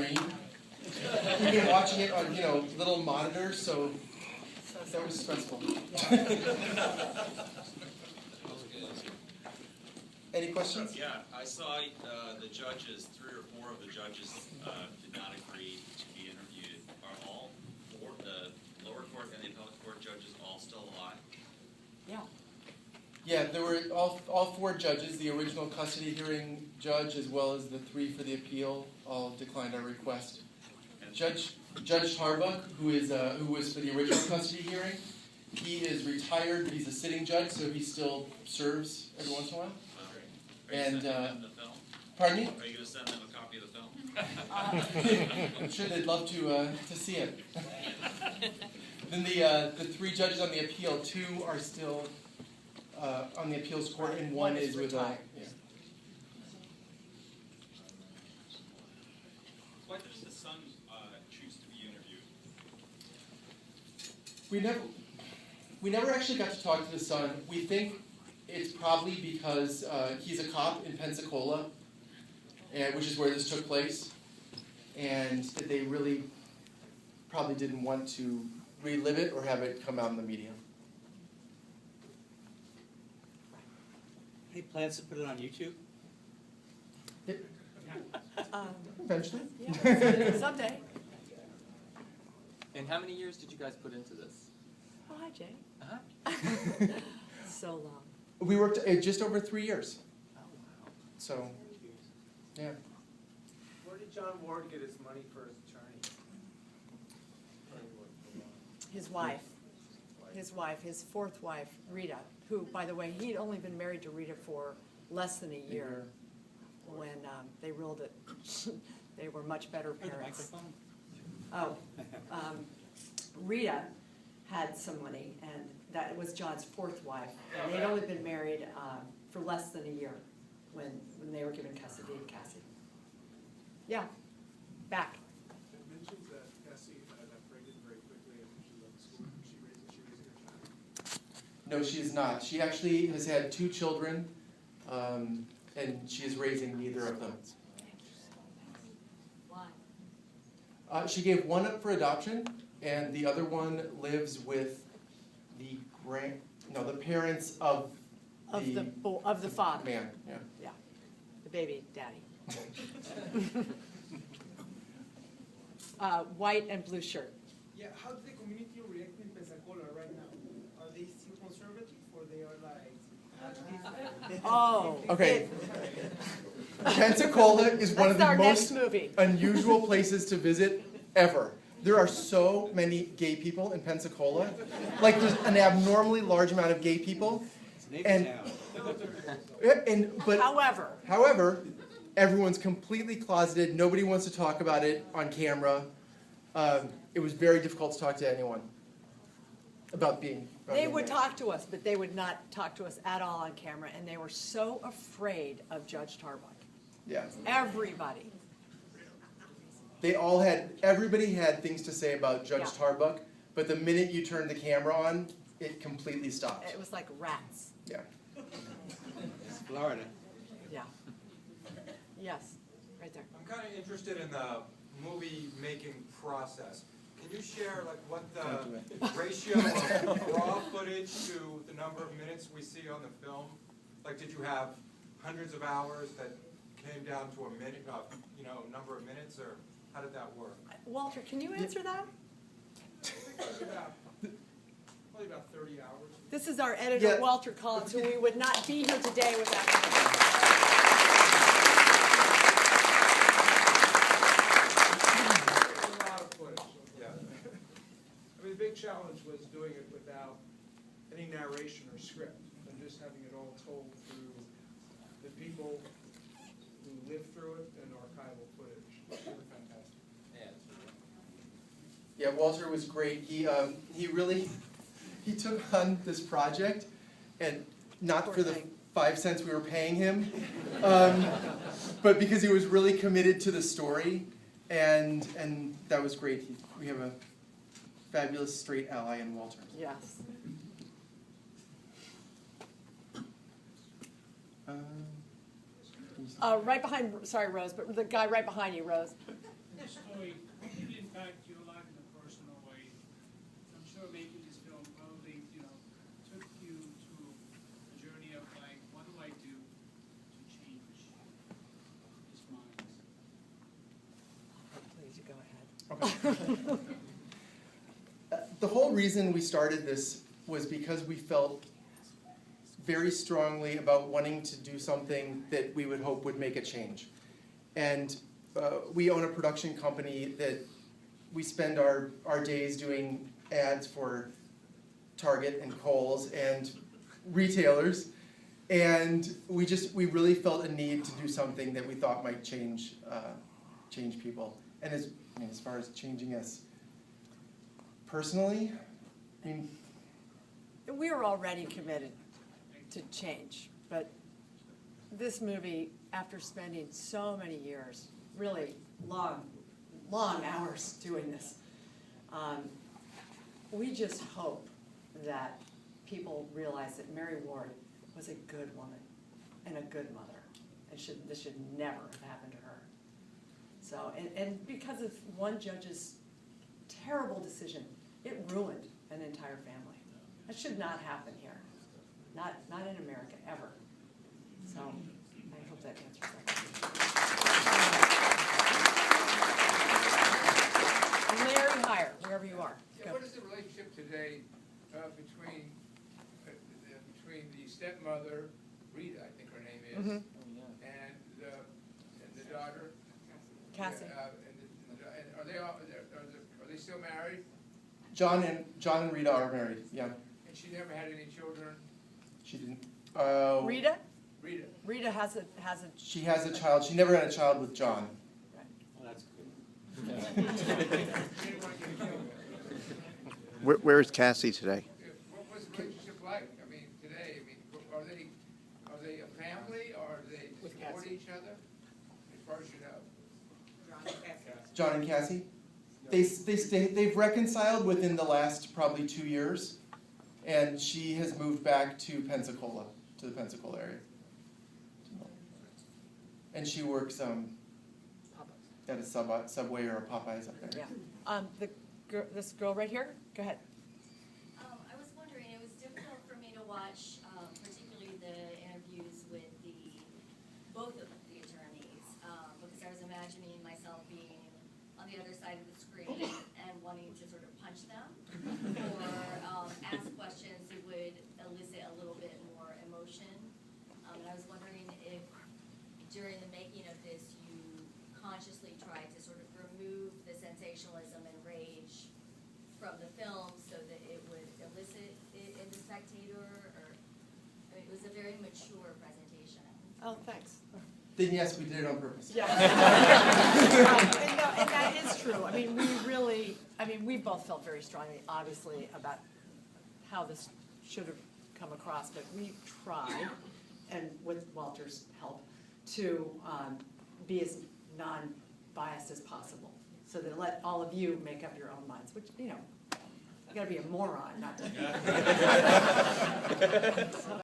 screen. We've been watching it on, little monitors, so that was stressful. Any questions? Yeah, I saw the judges, 3 or 4 of the judges did not agree to be interviewed. Are all 4, the lower court and the appellate court judges, all still alive? Yeah. Yeah, there were all 4 judges, the original custody hearing judge as well as the 3 for the appeal, all declined our request. Judge Tarbuck, who was for the original custody hearing, he is retired, but he's a sitting judge, so he still serves every once in a while. Are you sending them the film? Pardon me? Are you going to send them a copy of the film? I'm sure they'd love to see it. Then the 3 judges on the appeal, 2 are still on the appeals court, and one is retired. Why does the son choose to be interviewed? We never actually got to talk to the son. We think it's probably because he's a cop in Pensacola, which is where this took place, and that they really probably didn't want to relive it or have it come out in the media. Any plans to put it on YouTube? Eventually. Yeah, someday. And how many years did you guys put into this? Oh, hi, Jay. Uh-huh. So long. We worked just over 3 years. Oh, wow. So, yeah. Where did John Ward get his money for his attorney? His wife. His 4th wife, Rita, who, by the way, he'd only been married to Rita for less than a year when they ruled it. They were much better parents. Oh, Rita had some money, and that was John's 4th wife. And they'd only been married for less than a year when they were given custody of Cassie. Yeah, back. It mentions that Cassie got pregnant very quickly and she left school. She raising her child. No, she is not. She actually has had 2 children, and she is raising neither of them. Why? She gave one up for adoption, and the other one lives with the parents of the father. man. Yeah. Yeah, the baby daddy. White and blue shirt. Yeah, how does the community react in Pensacola right now? Are they still conservative or they are like... Oh. Okay. Pensacola is one of the most unusual places to visit ever. There are so many gay people in Pensacola. Like, there's an abnormally large amount of gay people. But however, everyone's completely closeted. Nobody wants to talk about it on camera. It was very difficult to talk to anyone about being. They would talk to us, but they would not talk to us at all on camera, and they were so afraid of Judge Tarbuck. Yeah. Everybody. Everybody had things to say about Judge Tarbuck, but the minute you turned the camera on, it completely stopped. It was like rats. Yeah. It's Florida. Yeah. Yes, right there. I'm kind of interested in the movie-making process. Can you share what the ratio of raw footage to the number of minutes we see on the film? Like, did you have hundreds of hours that came down to a minute, number of minutes, or how did that work? Walter, can you answer that? I think it was probably about 30 hours. This is our editor, Walter Collins, who we would not be here today without him. A lot of footage. Yeah. I mean, the big challenge was doing it without any narration or script, and just having it all told through the people who lived through it and archival footage. It was really fantastic. Yeah, Walter was great. He took on this project, and not for the 5 cents we were paying him, but because he was really committed to the story, and that was great. We have a fabulous straight ally in Walter. Yes. Uh, Right behind, sorry, Rose, but the guy right behind you, Rose. the story did impact your life in a personal way. I'm sure making this film probably, took you through a journey of like, what do I do to change his mind? Please, you go ahead. Okay. The whole reason we started this was because we felt very strongly about wanting to do something that we would hope would make a change. And we own a production company that we spend our days doing ads for Target and Kohl's and retailers. And we really felt a need to do something that we thought might change people. And as far as changing us personally, We were already committed to change, but this movie, after spending so many years, really long hours doing this, we just hope that people realize that Mary Ward was a good woman and a good mother, and this should never have happened to her. So, and because of one judge's terrible decision, it ruined an entire family. That should not happen here, not in America, ever. So, I hope that answers that question. Larry Heyer, wherever you are. Yeah, Go. what is the relationship today between the stepmother, Rita, I think her name is, Mhm. and the daughter? Cassie. And are they still married? John and Rita are married, yeah. And she never had any children? She didn't. Rita? Rita? Rita has a. She has a child. She never had a child with John. Well, that's good. She didn't want to get killed. Where's Cassie today? What was the relationship like? I mean, today, are they a family, or do they support each other? As far as you know. John and Cassie? They've reconciled within the last probably 2 years, and she has moved back to Pensacola, to the Pensacola area. And she works at a Subway or a Popeyes up there. Yeah. This girl right here, go ahead. I was wondering, it was difficult for me to watch, particularly the interviews with both of the attorneys, because I was imagining myself being on the other side of the screen and wanting to sort of punch them or ask questions that would elicit a little bit more emotion. And I was wondering if during the making of this you consciously tried to sort of remove the sensationalism and rage from the film so that it would elicit it in the spectator, or I mean, it was a very mature presentation. Oh, thanks. Then yes, we did it on purpose. Yeah. And that is true. I mean, we both felt very strongly, obviously, about how this should have come across, but we tried, and with Walter's help, to be as non-biased as possible, so that let all of you make up your own minds, which, you gotta be a moron not to.